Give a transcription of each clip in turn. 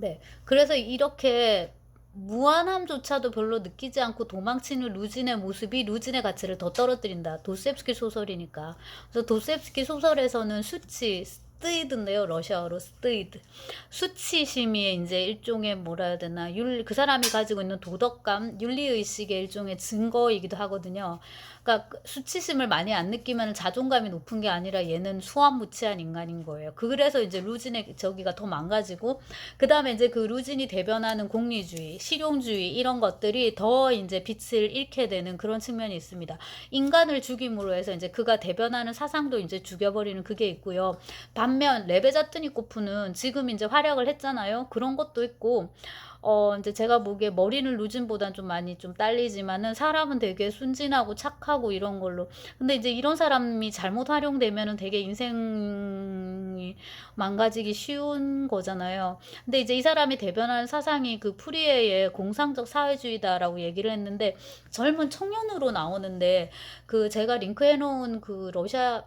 네. 그래서 이렇게 무한함조차도 별로 느끼지 않고 도망치는 루진의 모습이 루진의 가치를 더 떨어뜨린다. 도스옙스키 소설이니까. 그래서 도스옙스키 소설에서는 수치, 스트이드인데요. 러시아어로 스트이드. 수치심이 이제 일종의 뭐라 해야 되나, 그 사람이 가지고 있는 도덕감, 윤리의식의 일종의 증거이기도 하거든요. 그러니까 수치심을 많이 안 느끼면 자존감이 높은 게 아니라 얘는 수완무치한 인간인 거예요. 그래서 이제 루진의 저기가 더 망가지고, 그 다음에 이제 그 루진이 대변하는 공리주의, 실용주의 이런 것들이 더 이제 빛을 잃게 되는 그런 측면이 있습니다. 인간을 죽임으로 해서 이제 그가 대변하는 사상도 이제 죽여버리는 그게 있고요. 반면 레베자트니코프는 지금 이제 활약을 했잖아요. 그런 것도 있고, 이제 제가 보기에 머리는 루진보단 좀 많이 좀 딸리지만은 사람은 되게 순진하고 착하고 이런 걸로. 근데 이제 이런 사람이 잘못 활용되면은 되게 인생이 망가지기 쉬운 거잖아요. 근데 이제 이 사람이 대변하는 사상이 그 프리에의 공상적 사회주의다라고 얘기를 했는데, 젊은 청년으로 나오는데, 그 제가 링크해놓은 그 러시아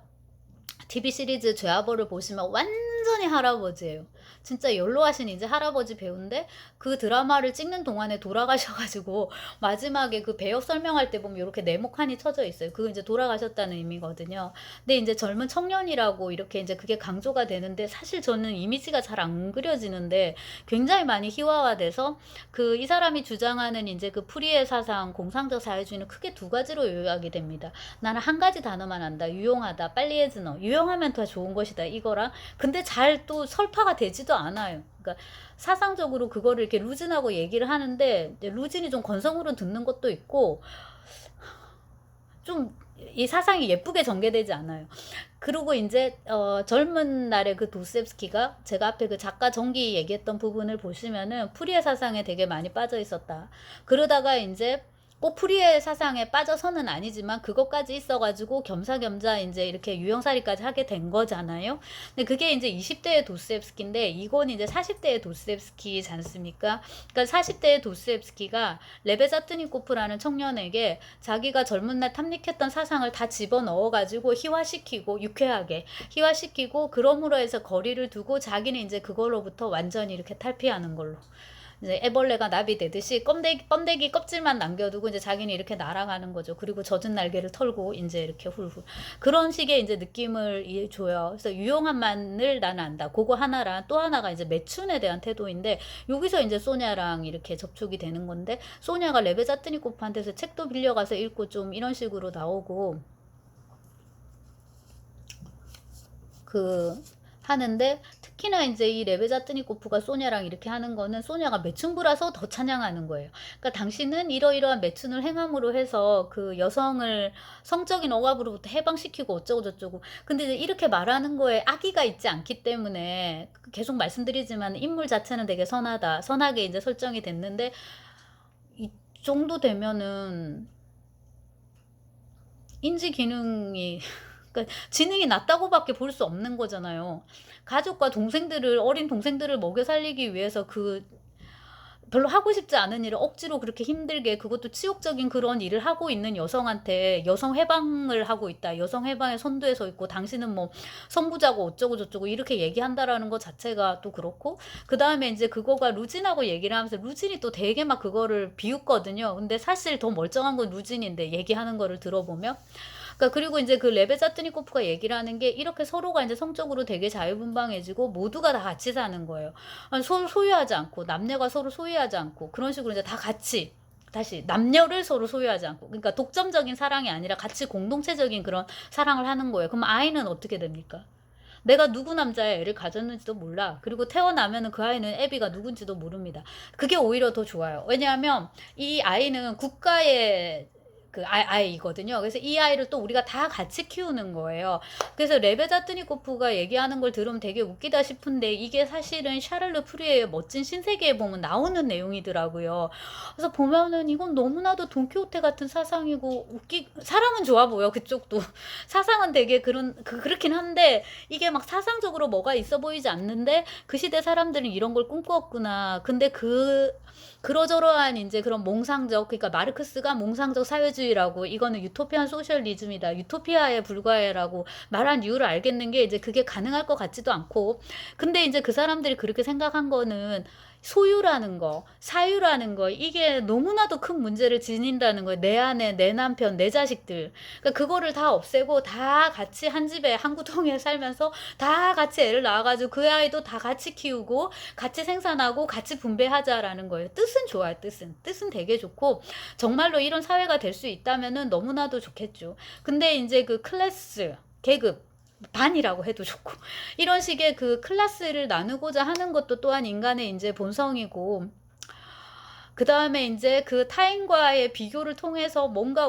TV 시리즈 죄아벌을 보시면 완전히 할아버지예요. 진짜 연로하신 이제 할아버지 배우인데, 그 드라마를 찍는 동안에 돌아가셔가지고 마지막에 그 배역 설명할 때 보면 이렇게 네모칸이 쳐져 있어요. 그거 이제 돌아가셨다는 의미거든요. 근데 이제 젊은 청년이라고 이렇게 이제 그게 강조가 되는데, 사실 저는 이미지가 잘 안 그려지는데 굉장히 많이 희화화돼서, 그 이 사람이 주장하는 이제 그 프리의 사상, 공상적 사회주의는 크게 두 가지로 요약이 됩니다. 나는 한 가지 단어만 안다. 유용하다. 빨리 해즈너. 유용하면 더 좋은 것이다. 이거랑. 근데 잘 또 설파가 되지도 않아요. 그러니까 사상적으로 그거를 이렇게 루진하고 얘기를 하는데, 루진이 좀 건성으로 듣는 것도 있고, 좀 이 사상이 예쁘게 전개되지 않아요. 그리고 이제 젊은 날의 그 도스옙스키가, 제가 앞에 그 작가 전기 얘기했던 부분을 보시면은 프리의 사상에 되게 많이 빠져 있었다. 그러다가 이제 꼭 프리의 사상에 빠져서는 아니지만 그것까지 있어가지고 겸사겸사 이제 이렇게 유형살이까지 하게 된 거잖아요. 근데 그게 이제 20대의 도스옙스키인데, 이건 이제 40대의 도스옙스키지 않습니까? 그러니까 40대의 도스옙스키가 레베자트니코프라는 청년에게 자기가 젊은 날 탐닉했던 사상을 다 집어넣어가지고 희화시키고, 유쾌하게 희화시키고, 그럼으로 해서 거리를 두고 자기는 이제 그걸로부터 완전히 이렇게 탈피하는 걸로. 이제 애벌레가 나비 되듯이 껌데기 껍질만 남겨두고 이제 자기는 이렇게 날아가는 거죠. 그리고 젖은 날개를 털고 이제 이렇게 훌훌. 그런 식의 이제 느낌을 줘요. 그래서 유용한만을 나는 안다. 그거 하나랑, 또 하나가 이제 매춘에 대한 태도인데, 여기서 이제 소냐랑 이렇게 접촉이 되는 건데, 소냐가 레베자트니코프한테서 책도 빌려가서 읽고 좀 이런 식으로 나오고, 그 하는데, 특히나 이제 이 레베자트니코프가 소냐랑 이렇게 하는 거는, 소냐가 매춘부라서 더 찬양하는 거예요. 그러니까 당신은 이러이러한 매춘을 행함으로 해서 그 여성을 성적인 억압으로부터 해방시키고 어쩌고 저쩌고. 근데 이제 이렇게 말하는 거에 악의가 있지 않기 때문에, 계속 말씀드리지만 인물 자체는 되게 선하다, 선하게 이제 설정이 됐는데, 이 정도 되면은 인지 기능이 그러니까 지능이 낮다고밖에 볼 수 없는 거잖아요. 가족과 동생들을, 어린 동생들을 먹여 살리기 위해서 그 별로 하고 싶지 않은 일을 억지로 그렇게 힘들게, 그것도 치욕적인 그런 일을 하고 있는 여성한테 여성 해방을 하고 있다, 여성 해방의 선두에 서 있고 당신은 뭐 선구자고 어쩌고 저쩌고 이렇게 얘기한다라는 것 자체가 또 그렇고, 그 다음에 이제 그거가 루진하고 얘기를 하면서 루진이 또 되게 막 그거를 비웃거든요. 근데 사실 더 멀쩡한 건 루진인데, 얘기하는 거를 들어보면. 그러니까 그리고 이제 그 레베자트니코프가 얘기를 하는 게, 이렇게 서로가 이제 성적으로 되게 자유분방해지고 모두가 다 같이 사는 거예요. 서로 소유하지 않고, 남녀가 서로 소유하지 않고, 그런 식으로 이제 다 같이, 다시 남녀를 서로 소유하지 않고, 그러니까 독점적인 사랑이 아니라 같이 공동체적인 그런 사랑을 하는 거예요. 그럼 아이는 어떻게 됩니까? 내가 누구 남자의 애를 가졌는지도 몰라. 그리고 태어나면은 그 아이는 애비가 누군지도 모릅니다. 그게 오히려 더 좋아요. 왜냐하면 이 아이는 국가의 그 아이거든요. 그래서 이 아이를 또 우리가 다 같이 키우는 거예요. 그래서 레베자트니코프가 얘기하는 걸 들으면 되게 웃기다 싶은데, 이게 사실은 샤를르 프리의 멋진 신세계에 보면 나오는 내용이더라고요. 그래서 보면은 이건 너무나도 돈키호테 같은 사상이고, 사람은 좋아 보여, 그쪽도. 사상은 되게 그렇긴 한데, 이게 막 사상적으로 뭐가 있어 보이지 않는데, 그 시대 사람들은 이런 걸 꿈꾸었구나. 근데 그러저러한 이제 그런 몽상적, 그러니까 마르크스가 몽상적 사회주의라고, 이거는 유토피안 소셜리즘이다, 유토피아에 불과해라고 말한 이유를 알겠는 게, 이제 그게 가능할 것 같지도 않고. 근데 이제 그 사람들이 그렇게 생각한 거는, 소유라는 거, 사유라는 거, 이게 너무나도 큰 문제를 지닌다는 거예요. 내 아내, 내 남편, 내 자식들. 그러니까 그거를 다 없애고 다 같이 한 집에 한 구덩이에 살면서 다 같이 애를 낳아가지고 그 아이도 다 같이 키우고 같이 생산하고 같이 분배하자라는 거예요. 뜻은 좋아요. 뜻은 되게 좋고 정말로 이런 사회가 될 수 있다면은 너무나도 좋겠죠. 근데 이제 그 클래스, 계급, 반이라고 해도 좋고 이런 식의 그 클래스를 나누고자 하는 것도 또한 인간의 이제 본성이고, 그 다음에 이제 그 타인과의 비교를 통해서 뭔가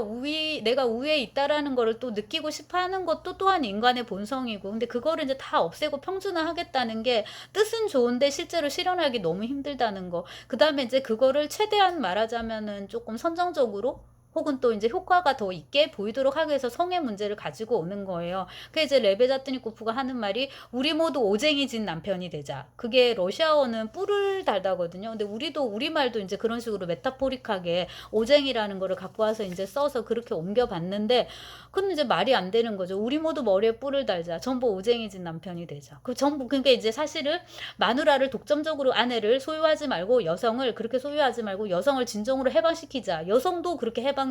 내가 우위에 있다라는 거를 또 느끼고 싶어 하는 것도 또한 인간의 본성이고, 근데 그거를 이제 다 없애고 평준화하겠다는 게 뜻은 좋은데 실제로 실현하기 너무 힘들다는 거. 그 다음에 이제 그거를 최대한 말하자면은 조금 선정적으로 혹은 또 이제 효과가 더 있게 보이도록 하기 위해서 성의 문제를 가지고 오는 거예요. 그 이제 레베자트니코프가 하는 말이 우리 모두 오쟁이 진 남편이 되자. 그게 러시아어는 뿔을 달다거든요. 근데 우리말도 이제 그런 식으로 메타포릭하게 오쟁이라는 거를 갖고 와서 이제 써서 그렇게 옮겨봤는데, 그건 이제 말이 안 되는 거죠. 우리 모두 머리에 뿔을 달자. 전부 오쟁이 진 남편이 되자. 그러니까 이제 사실은 마누라를 독점적으로 아내를 소유하지 말고 여성을 그렇게 소유하지 말고 여성을 진정으로 해방시키자. 여성도 그렇게 해방되라.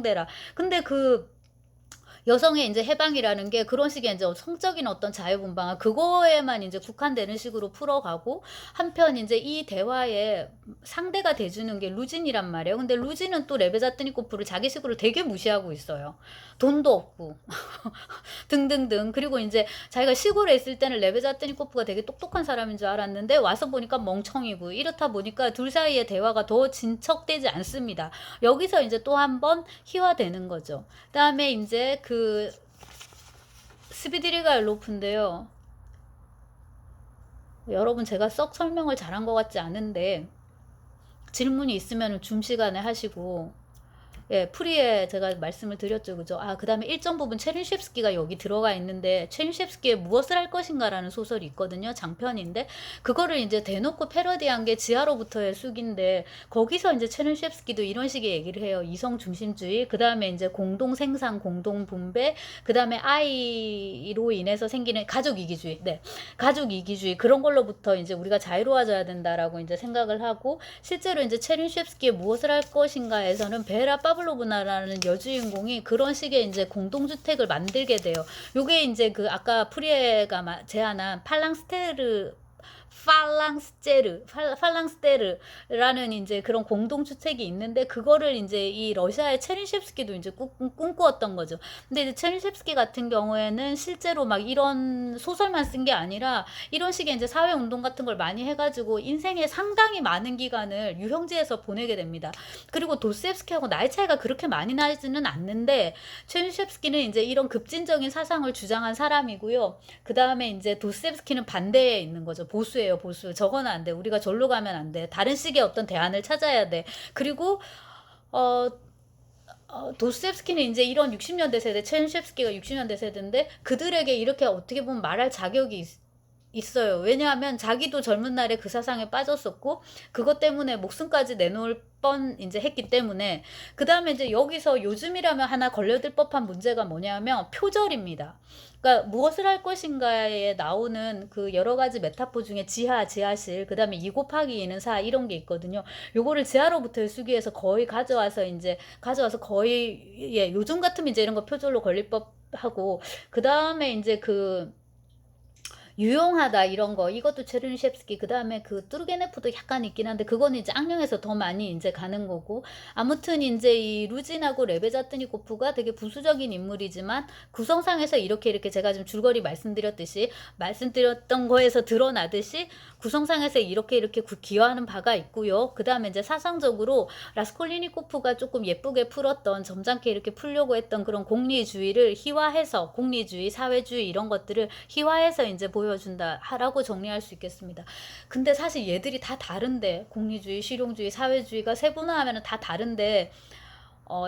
근데 그 여성의 이제 해방이라는 게 그런 식의 이제 성적인 어떤 자유분방한 그거에만 이제 국한되는 식으로 풀어가고, 한편 이제 이 대화에 상대가 돼주는 게 루진이란 말이에요. 근데 루진은 또 레베자트니코프를 자기식으로 되게 무시하고 있어요. 돈도 없고 등등등. 그리고 이제 자기가 시골에 있을 때는 레베자트니코프가 되게 똑똑한 사람인 줄 알았는데 와서 보니까 멍청이고, 이렇다 보니까 둘 사이의 대화가 더 진척되지 않습니다. 여기서 이제 또 한 번 희화되는 거죠. 그다음에 이제 그 스비드리가 엘로프인데요. 여러분 제가 썩 설명을 잘한 것 같지 않은데 질문이 있으면 줌 시간에 하시고, 예, 프리에 제가 말씀을 드렸죠. 그죠? 그 다음에 일정 부분 체르니첵스키가 여기 들어가 있는데, 체르니첵스키의 무엇을 할 것인가라는 소설이 있거든요. 장편인데, 그거를 이제 대놓고 패러디한 게 지하로부터의 쑥인데, 거기서 이제 체르니첵스키도 이런 식의 얘기를 해요. 이성 중심주의, 그 다음에 이제 공동 생산, 공동 분배, 그 다음에 아이로 인해서 생기는 가족 이기주의, 네, 가족 이기주의, 그런 걸로부터 이제 우리가 자유로워져야 된다라고 이제 생각을 하고, 실제로 이제 체르니첵스키의 무엇을 할 것인가에서는 베라 파블로브나라는 여주인공이 그런 식의 이제 공동주택을 만들게 돼요. 요게 이제 그 아까 프리에가 제안한 팔랑스테르라는 이제 그런 공동주택이 있는데, 그거를 이제 이 러시아의 체르니첵스키도 이제 꿈꾸었던 거죠. 근데 이제 체르니첵스키 같은 경우에는 실제로 막 이런 소설만 쓴 게 아니라 이런 식의 이제 사회운동 같은 걸 많이 해가지고 인생의 상당히 많은 기간을 유형지에서 보내게 됩니다. 그리고 도스옙스키하고 나이 차이가 그렇게 많이 나지는 않는데, 체르니첵스키는 이제 이런 급진적인 사상을 주장한 사람이고요. 그 다음에 이제 도스옙스키는 반대에 있는 거죠. 보수예요, 보수. 저거는 안 돼. 우리가 절로 가면 안 돼. 다른 식의 어떤 대안을 찾아야 돼. 그리고 도스옙스키는 이제 이런 60년대 세대, 체르니첵스키가 60년대 세대인데 그들에게 이렇게 어떻게 보면 말할 자격이 있어요. 왜냐하면 자기도 젊은 날에 그 사상에 빠졌었고 그것 때문에 목숨까지 내놓을 뻔 이제 했기 때문에. 그 다음에 이제 여기서 요즘이라면 하나 걸려들 법한 문제가 뭐냐면 표절입니다. 그러니까 무엇을 할 것인가에 나오는 그 여러 가지 메타포 중에 지하, 지하실, 그 다음에 2 곱하기 2는 4 이런 게 있거든요. 요거를 지하로부터의 수기에서 거의 가져와서 거의, 예, 요즘 같으면 이제 이런 거 표절로 걸릴 법하고, 그 다음에 이제 그 유용하다 이런 거, 이것도 체르니첵스키. 그 다음에 그 뚜르게네프도 약간 있긴 한데 그거는 이제 악령에서 더 많이 이제 가는 거고, 아무튼 이제 이 루진하고 레베자트니코프가 되게 부수적인 인물이지만 구성상에서 이렇게 제가 좀 줄거리 말씀드렸던 거에서 드러나듯이 구성상에서 이렇게 기여하는 바가 있고요. 그 다음에 이제 사상적으로 라스콜리니코프가 조금 예쁘게 풀었던, 점잖게 이렇게 풀려고 했던 그런 공리주의를 희화해서, 공리주의, 사회주의 이런 것들을 희화해서 이제 보여준다 하라고 정리할 수 있겠습니다. 근데 사실 얘들이 다 다른데, 공리주의, 실용주의, 사회주의가 세분화하면 다 다른데,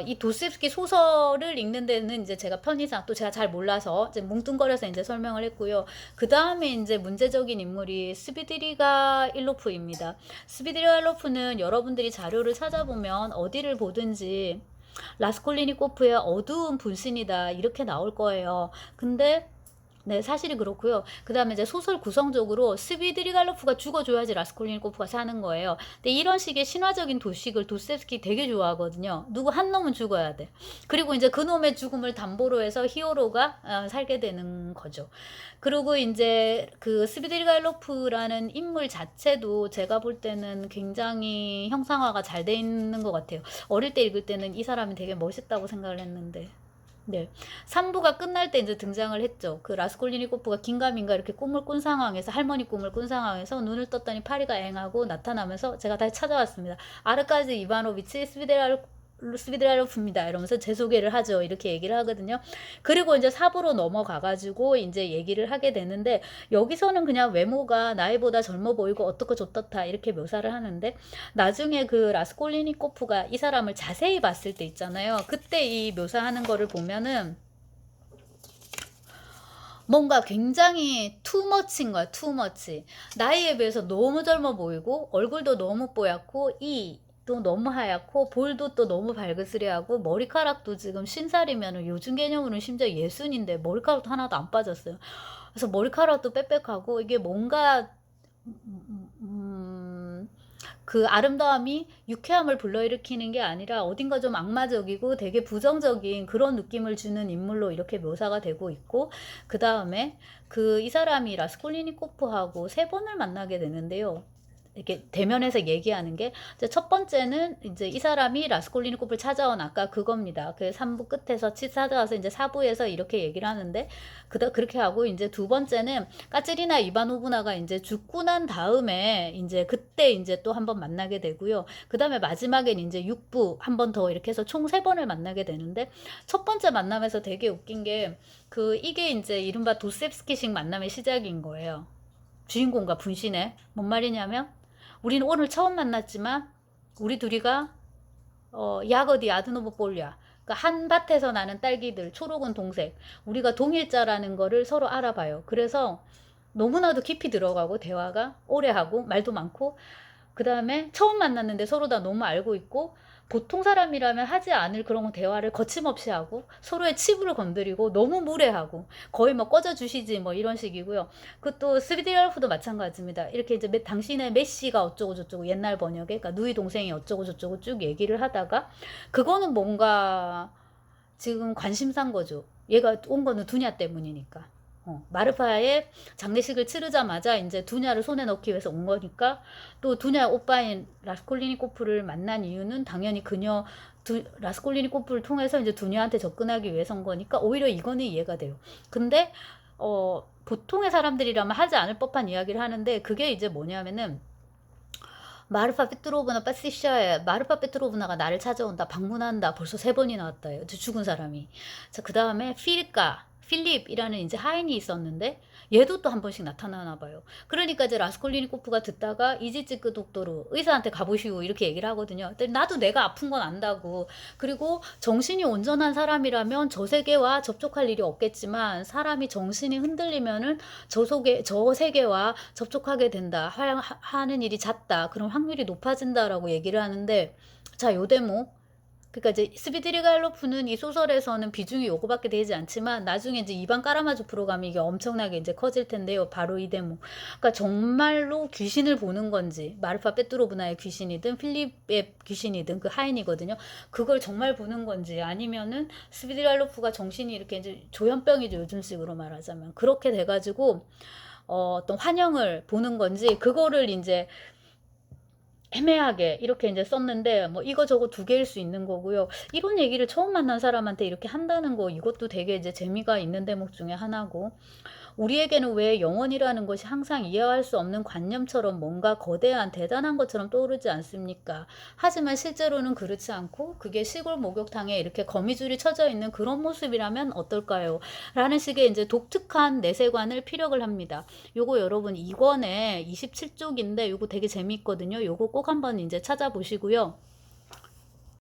이 도스옙스키 소설을 읽는 데는 이제 제가 편의상 또 제가 잘 몰라서 이제 뭉뚱거려서 이제 설명을 했고요. 그 다음에 이제 문제적인 인물이 스비드리가 일로프입니다. 스비드리가 일로프는 여러분들이 자료를 찾아보면 어디를 보든지 라스콜리니코프의 어두운 분신이다 이렇게 나올 거예요. 근데 네, 사실이 그렇고요. 그 다음에 이제 소설 구성적으로 스비드리갈로프가 죽어줘야지 라스콜리니코프가 사는 거예요. 근데 이런 식의 신화적인 도식을 도스토옙스키 되게 좋아하거든요. 누구 한 놈은 죽어야 돼. 그리고 이제 그 놈의 죽음을 담보로 해서 히어로가 살게 되는 거죠. 그리고 이제 그 스비드리갈로프라는 인물 자체도 제가 볼 때는 굉장히 형상화가 잘 돼 있는 것 같아요. 어릴 때 읽을 때는 이 사람이 되게 멋있다고 생각을 했는데. 네. 3부가 끝날 때 이제 등장을 했죠. 그 라스콜리니코프가 긴가민가 이렇게 꿈을 꾼 상황에서, 할머니 꿈을 꾼 상황에서 눈을 떴더니 파리가 앵하고 나타나면서 제가 다시 찾아왔습니다. 아르카지 이바노비치 스비드랄로프입니다. 이러면서 제 소개를 하죠. 이렇게 얘기를 하거든요. 그리고 이제 4부로 넘어가가지고 이제 얘기를 하게 되는데, 여기서는 그냥 외모가 나이보다 젊어 보이고 어떻고 저떻다 이렇게 묘사를 하는데, 나중에 그 라스콜리니코프가 이 사람을 자세히 봤을 때 있잖아요. 그때 이 묘사하는 거를 보면은 뭔가 굉장히 투머치인 거야, 투머치. 나이에 비해서 너무 젊어 보이고, 얼굴도 너무 뽀얗고, 또 너무 하얗고, 볼도 또 너무 발그스레하고, 머리카락도 지금 50살이면 요즘 개념으로는 심지어 60인데 머리카락도 하나도 안 빠졌어요. 그래서 머리카락도 빽빽하고, 이게 뭔가 그 아름다움이 유쾌함을 불러일으키는 게 아니라 어딘가 좀 악마적이고 되게 부정적인 그런 느낌을 주는 인물로 이렇게 묘사가 되고 있고, 그 다음에 그 이 사람이 라스콜리니코프하고 3번을 만나게 되는데요. 이렇게 대면해서 얘기하는 게, 첫 번째는 이제 이 사람이 라스콜리니코프를 찾아온 아까 그겁니다. 그 3부 끝에서 찾아와서 이제 4부에서 이렇게 얘기를 하는데, 그렇게 하고, 이제 두 번째는 까츠리나 이바노브나가 이제 죽고 난 다음에 이제 그때 이제 또 한 번 만나게 되고요. 그 다음에 마지막엔 이제 6부 한 번 더 이렇게 해서 총 3번을 만나게 되는데, 첫 번째 만남에서 되게 웃긴 게, 이게 이제 이른바 도스옙스키식 만남의 시작인 거예요. 주인공과 분신의. 뭔 말이냐면, 우리는 오늘 처음 만났지만 우리 둘이가 야거디 아드노브 볼리아, 그러니까 한 밭에서 나는 딸기들, 초록은 동색, 우리가 동일자라는 거를 서로 알아봐요. 그래서 너무나도 깊이 들어가고 대화가 오래 하고 말도 많고, 그 다음에 처음 만났는데 서로 다 너무 알고 있고, 보통 사람이라면 하지 않을 그런 대화를 거침없이 하고, 서로의 치부를 건드리고 너무 무례하고 거의 뭐 꺼져 주시지 뭐 이런 식이고요. 그것도 스비드랄프도 마찬가지입니다. 이렇게 이제 당신의 메시가 어쩌고 저쩌고, 옛날 번역에 그러니까 누이 동생이 어쩌고 저쩌고 쭉 얘기를 하다가, 그거는 뭔가 지금 관심사인 거죠. 얘가 온 거는 두냐 때문이니까. 마르파의 장례식을 치르자마자 이제 두냐를 손에 넣기 위해서 온 거니까, 또 두냐 오빠인 라스콜리니코프를 만난 이유는 당연히 라스콜리니코프를 통해서 이제 두냐한테 접근하기 위해서인 거니까, 오히려 이거는 이해가 돼요. 근데 보통의 사람들이라면 하지 않을 법한 이야기를 하는데, 그게 이제 뭐냐면은, 마르파 페트로브나 빠시샤에 마르파 페트로브나가 나를 찾아온다, 방문한다, 벌써 3번이 나왔다, 죽은 사람이. 자, 그 다음에 필립이라는 이제 하인이 있었는데, 얘도 또 한 번씩 나타나나 봐요. 그러니까 이제 라스콜리니코프가 듣다가 이지츠크 독도로 의사한테 가보시오 이렇게 얘기를 하거든요. 나도 내가 아픈 건 안다고. 그리고 정신이 온전한 사람이라면 저 세계와 접촉할 일이 없겠지만, 사람이 정신이 흔들리면은 저 세계와 접촉하게 된다, 하는 일이 잦다, 그럼 확률이 높아진다라고 얘기를 하는데, 자, 요 대목. 그러니까 이제 스비드리갈로프는 이 소설에서는 비중이 요거밖에 되지 않지만, 나중에 이제 이반 까라마조프로 가면 이게 엄청나게 이제 커질 텐데요. 바로 이 대목. 그러니까 정말로 귀신을 보는 건지, 마르파 페트로브나의 귀신이든 필립의 귀신이든 그 하인이거든요. 그걸 정말 보는 건지, 아니면은 스비드리갈로프가 정신이 이렇게 이제 조현병이죠, 요즘식으로 말하자면. 그렇게 돼가지고 어떤 환영을 보는 건지, 그거를 이제 애매하게 이렇게 이제 썼는데, 뭐 이거 저거 두 개일 수 있는 거고요. 이런 얘기를 처음 만난 사람한테 이렇게 한다는 거, 이것도 되게 이제 재미가 있는 대목 중에 하나고, 우리에게는 왜 영원이라는 것이 항상 이해할 수 없는 관념처럼 뭔가 거대한 대단한 것처럼 떠오르지 않습니까? 하지만 실제로는 그렇지 않고, 그게 시골 목욕탕에 이렇게 거미줄이 쳐져 있는 그런 모습이라면 어떨까요? 라는 식의 이제 독특한 내세관을 피력을 합니다. 요거 여러분 2권에 27쪽인데 요거 되게 재밌거든요. 요거 꼭 한번 이제 찾아보시고요.